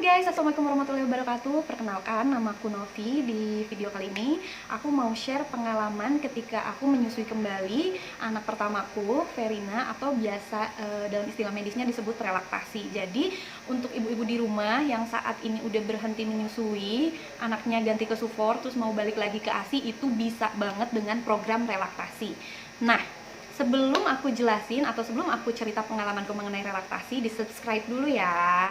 guys, assalamualaikum warahmatullahi wabarakatuh. Perkenalkan, nama aku Novi. Di video kali ini aku mau share pengalaman ketika aku menyusui kembali anak pertamaku, Verina, atau biasa dalam istilah medisnya disebut relaktasi. Jadi untuk ibu-ibu di rumah yang saat ini udah berhenti menyusui, anaknya ganti ke sufor terus mau balik lagi ke ASI, itu bisa banget dengan program relaktasi. Nah, sebelum aku jelasin atau sebelum aku cerita pengalamanku mengenai relaktasi, di subscribe dulu ya.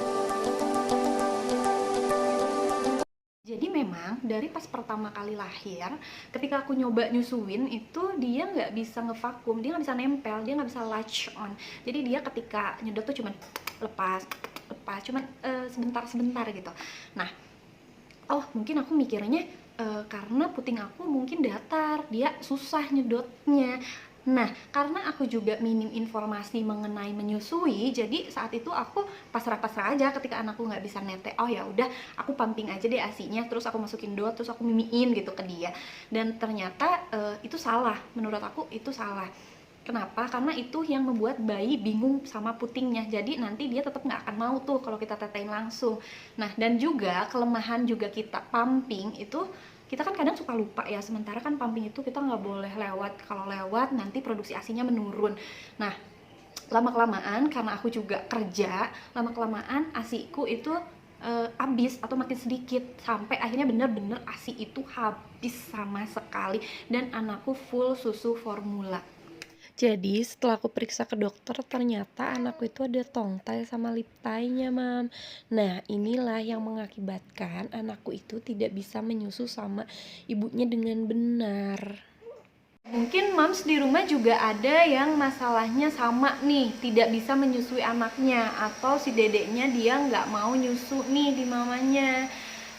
Jadi memang dari pas pertama kali lahir, ketika aku nyoba nyusuin itu dia nggak bisa ngevakum, dia nggak bisa nempel, dia nggak bisa latch on. Jadi dia ketika nyedot tuh cuman lepas, cuman sebentar gitu. Nah, mungkin aku mikirnya karena puting aku mungkin datar, dia susah nyedotnya. Nah, karena aku juga minim informasi mengenai menyusui, jadi saat itu aku pasrah-pasrah aja ketika anakku nggak bisa nete. Oh ya udah, aku pumping aja deh ASI-nya, terus aku masukin dot, terus aku mimiin gitu ke dia. Dan ternyata itu salah, menurut aku itu salah. Kenapa? Karena itu yang membuat bayi bingung sama putingnya. Jadi nanti dia tetap nggak akan mau tuh kalau kita tetein langsung. Nah, dan juga kelemahan juga kita pumping itu, kita kan kadang suka lupa ya. Sementara kan pumping itu kita nggak boleh lewat. Kalau lewat nanti produksi ASINya menurun. Nah, lama-kelamaan karena aku juga kerja, lama-kelamaan ASIku itu habis atau makin sedikit, sampai akhirnya bener-bener ASI itu habis sama sekali dan anakku full susu formula. Jadi setelah aku periksa ke dokter, ternyata anakku itu ada tongtai sama lip tie-nya, Mam. Nah, inilah yang mengakibatkan anakku itu tidak bisa menyusu sama ibunya dengan benar. Mungkin moms di rumah juga ada yang masalahnya sama nih, tidak bisa menyusui anaknya, atau si dedeknya dia nggak mau nyusu nih di mamanya.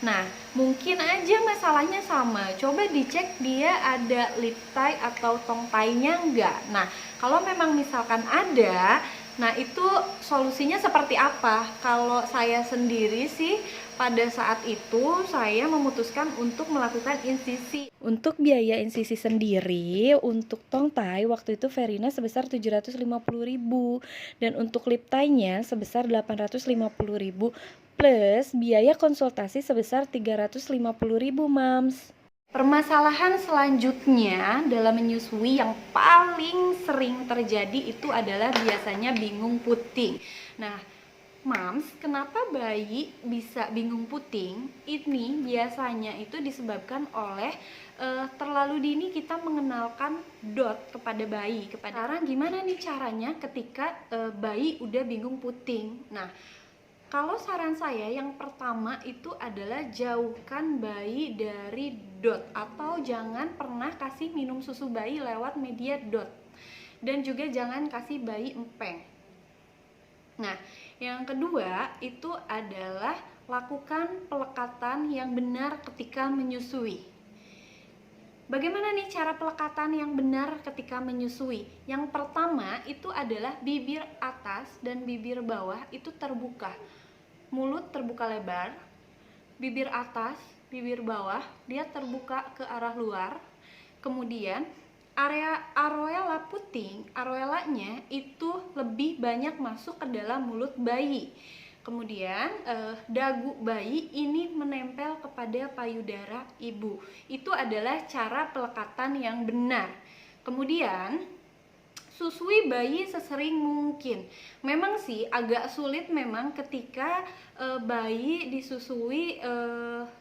Nah, mungkin aja masalahnya sama. Coba dicek dia ada lip tie atau tongue tie-nya nggak. Nah, kalau memang misalkan ada, nah itu solusinya seperti apa? Kalau saya sendiri sih pada saat itu saya memutuskan untuk melakukan insisi. Untuk biaya insisi sendiri untuk tongue tie waktu itu Verina sebesar 750.000 dan untuk lip tie-nya sebesar 850.000 plus biaya konsultasi sebesar 350.000, Mams. Permasalahan selanjutnya dalam menyusui yang paling sering terjadi itu adalah biasanya bingung puting. Nah, Mams, kenapa bayi bisa bingung puting? Ini biasanya itu disebabkan oleh terlalu dini kita mengenalkan dot kepada bayi. Sekarang gimana nih caranya ketika bayi udah bingung puting? Nah, kalau saran saya yang pertama itu adalah jauhkan bayi dari dot, atau jangan pernah kasih minum susu bayi lewat media dot. Dan juga jangan kasih bayi empeng. Nah, yang kedua itu adalah lakukan pelekatan yang benar ketika menyusui. Bagaimana nih cara pelekatan yang benar ketika menyusui? Yang pertama itu adalah bibir atas dan bibir bawah itu terbuka. Mulut terbuka lebar, bibir atas, bibir bawah dia terbuka ke arah luar. Kemudian area areola puting, areolanya itu lebih banyak masuk ke dalam mulut bayi. Kemudian dagu bayi ini menempel kepada payudara ibu. Itu adalah cara pelekatan yang benar. Kemudian susui bayi sesering mungkin. Memang sih agak sulit memang ketika bayi disusui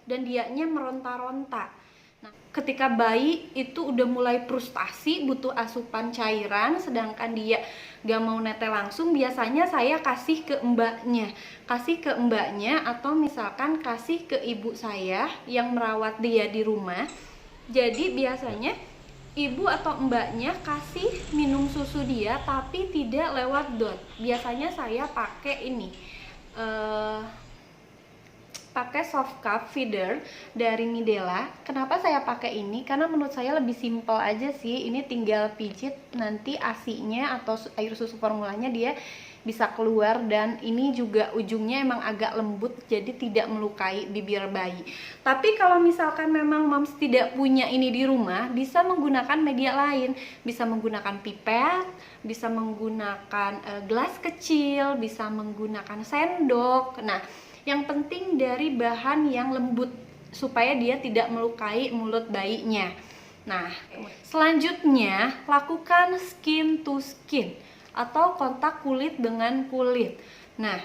dan dianya meronta-ronta. Nah, ketika bayi itu udah mulai frustasi butuh asupan cairan, sedangkan dia gak mau nete langsung, biasanya saya kasih ke mbaknya atau misalkan kasih ke ibu saya yang merawat dia di rumah. Jadi biasanya ibu atau mbaknya kasih minum susu dia tapi tidak lewat dot. Biasanya saya pakai ini pakai soft cup feeder dari Midela. Kenapa saya pakai ini? Karena menurut saya lebih simpel aja sih. Ini tinggal pijit, nanti ASI-nya atau air susu formulanya dia bisa keluar, dan ini juga ujungnya emang agak lembut jadi tidak melukai bibir bayi. Tapi kalau misalkan memang moms tidak punya ini di rumah, bisa menggunakan media lain, bisa menggunakan pipet, bisa menggunakan gelas kecil, bisa menggunakan sendok. Nah, Yang penting dari bahan yang lembut supaya dia tidak melukai mulut bayinya. Nah, selanjutnya lakukan skin to skin atau kontak kulit dengan kulit. Nah,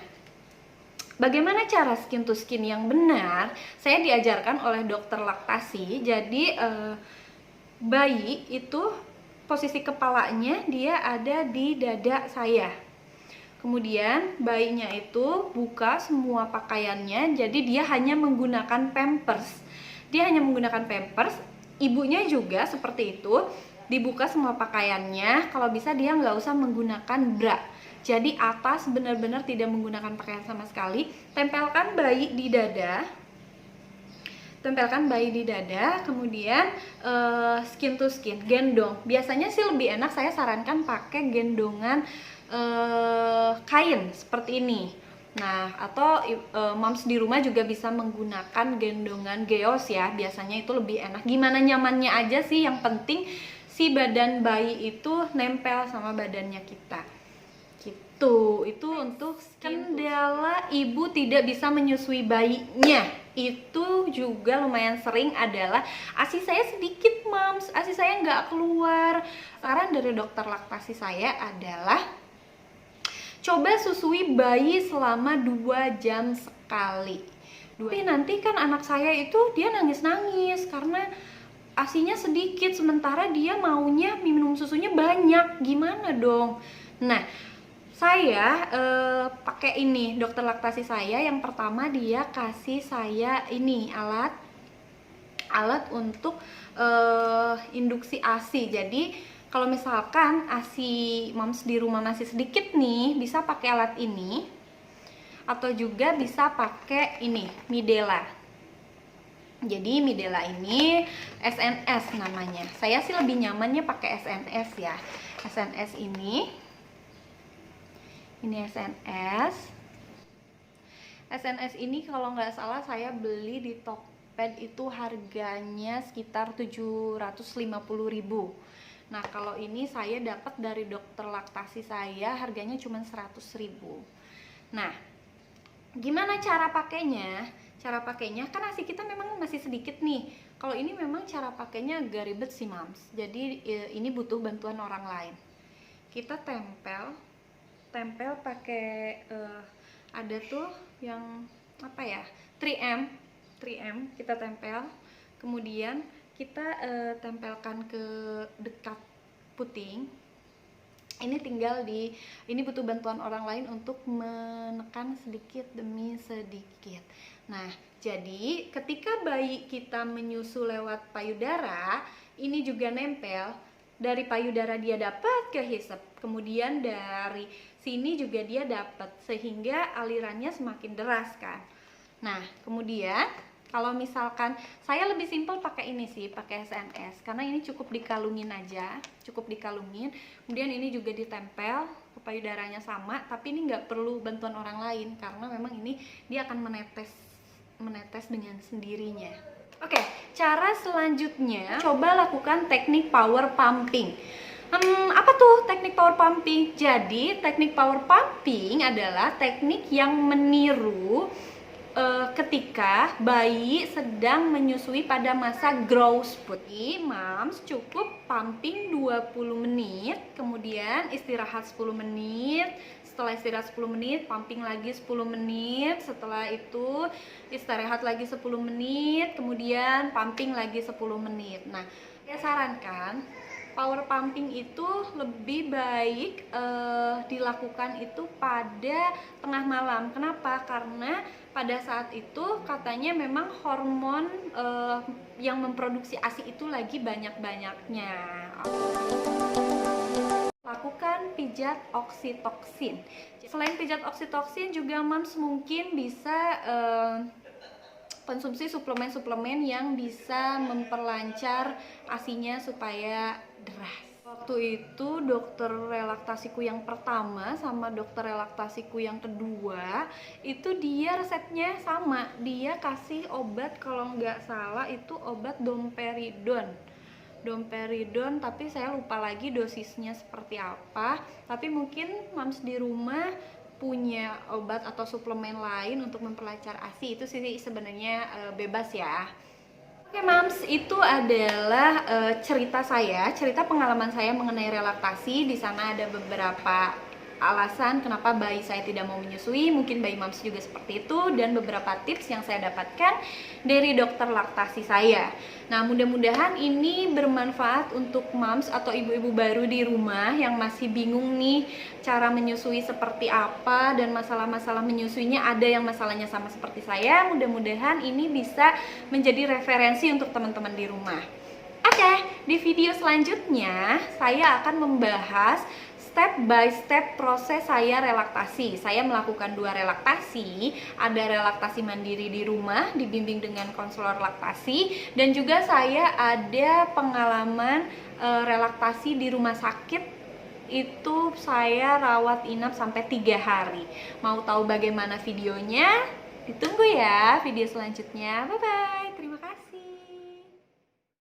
bagaimana cara skin to skin yang benar? Saya diajarkan oleh dokter laktasi. Jadi bayi itu posisi kepalanya dia ada di dada saya. Kemudian bayinya itu buka semua pakaiannya, jadi dia hanya menggunakan pampers. Dia hanya menggunakan pampers, ibunya juga seperti itu, dibuka semua pakaiannya. Kalau bisa dia nggak usah menggunakan bra. Jadi atas benar-benar tidak menggunakan pakaian sama sekali. Tempelkan bayi di dada. Kemudian skin to skin, gendong. Biasanya sih lebih enak, saya sarankan pakai gendongan kain seperti ini. Nah, atau moms di rumah juga bisa menggunakan gendongan geos ya. Biasanya itu lebih enak. Gimana nyamannya aja sih, yang penting si badan bayi itu nempel sama badannya kita. Gitu. Itu untuk kendala ibu tidak bisa menyusui bayinya. Itu juga lumayan sering adalah ASI saya sedikit moms, ASI saya nggak keluar. Saran dari dokter laktasi saya adalah coba susui bayi selama 2 jam sekali. Tapi nanti kan anak saya itu dia nangis-nangis karena ASINya sedikit, sementara dia maunya minum susunya banyak. Gimana dong? Nah, saya pakai ini, dokter laktasi saya yang pertama dia kasih saya ini alat untuk induksi ASI. Jadi kalau misalkan ASI moms di rumah masih sedikit nih, bisa pakai alat ini atau juga bisa pakai ini, Midela. Jadi Midela ini SNS namanya. Saya sih lebih nyamannya pakai SNS ya. SNS ini SNS. SNS ini kalau nggak salah saya beli di Tokped itu harganya sekitar 750.000. Nah, kalau ini saya dapat dari dokter laktasi saya, harganya cuma 100.000. Nah, gimana cara pakainya? Cara pakainya kan ASI kita memang masih sedikit nih. Kalau ini memang cara pakainya agak ribet sih moms. Jadi ini butuh bantuan orang lain. Kita tempel pakai ada tuh yang apa ya, 3M kita tempel. Kemudian kita tempelkan ke dekat puting. Ini ini butuh bantuan orang lain untuk menekan sedikit demi sedikit. Nah, jadi ketika bayi kita menyusu lewat payudara, ini juga nempel. Dari payudara dia dapat ke hisap, kemudian dari sini juga dia dapat, sehingga alirannya semakin deras kan. Nah, kemudian kalau misalkan saya lebih simpel pakai ini sih, pakai SNS, karena ini cukup dikalungin aja, kemudian ini juga ditempel ke payudaranya sama, tapi ini nggak perlu bantuan orang lain karena memang ini dia akan menetes dengan sendirinya. Oke, cara selanjutnya coba lakukan teknik power pumping. Apa tuh teknik power pumping? Jadi teknik power pumping adalah teknik yang meniru ketika bayi sedang menyusui pada masa growth spurt. Moms cukup pumping 20 menit, kemudian istirahat 10 menit. Setelah istirahat 10 menit, pumping lagi 10 menit. Setelah itu istirahat lagi 10 menit, kemudian pumping lagi 10 menit. Nah, saya sarankan power pumping itu lebih baik dilakukan itu pada tengah malam. Kenapa? Karena pada saat itu katanya memang hormon yang memproduksi ASI itu lagi banyak-banyaknya. Lakukan pijat oksitoksin. Selain pijat oksitoksin juga moms mungkin bisa konsumsi suplemen-suplemen yang bisa memperlancar ASINya supaya deras. Waktu itu dokter relaktasiku yang pertama sama dokter relaktasiku yang kedua itu dia resepnya sama, dia kasih obat kalau nggak salah itu obat domperidon, tapi saya lupa lagi dosisnya seperti apa. Tapi mungkin moms di rumah punya obat atau suplemen lain untuk memperlancar ASI, itu sih sebenarnya bebas ya. Oke Mams, itu adalah cerita pengalaman saya mengenai relaktasi. Di sana ada beberapa alasan kenapa bayi saya tidak mau menyusui, mungkin bayi Mams juga seperti itu, dan beberapa tips yang saya dapatkan dari dokter laktasi saya. Nah, mudah-mudahan ini bermanfaat untuk Mams atau ibu-ibu baru di rumah yang masih bingung nih cara menyusui seperti apa, dan masalah-masalah menyusuinya ada yang masalahnya sama seperti saya. Mudah-mudahan ini bisa menjadi referensi untuk teman-teman di rumah. Oke, di video selanjutnya saya akan membahas step by step proses saya relaktasi. Saya melakukan 2 relaktasi, ada relaktasi mandiri di rumah dibimbing dengan konselor laktasi, dan juga saya ada pengalaman relaktasi di rumah sakit. Itu saya rawat inap sampai 3 hari. Mau tahu bagaimana videonya? Ditunggu ya video selanjutnya. Bye bye.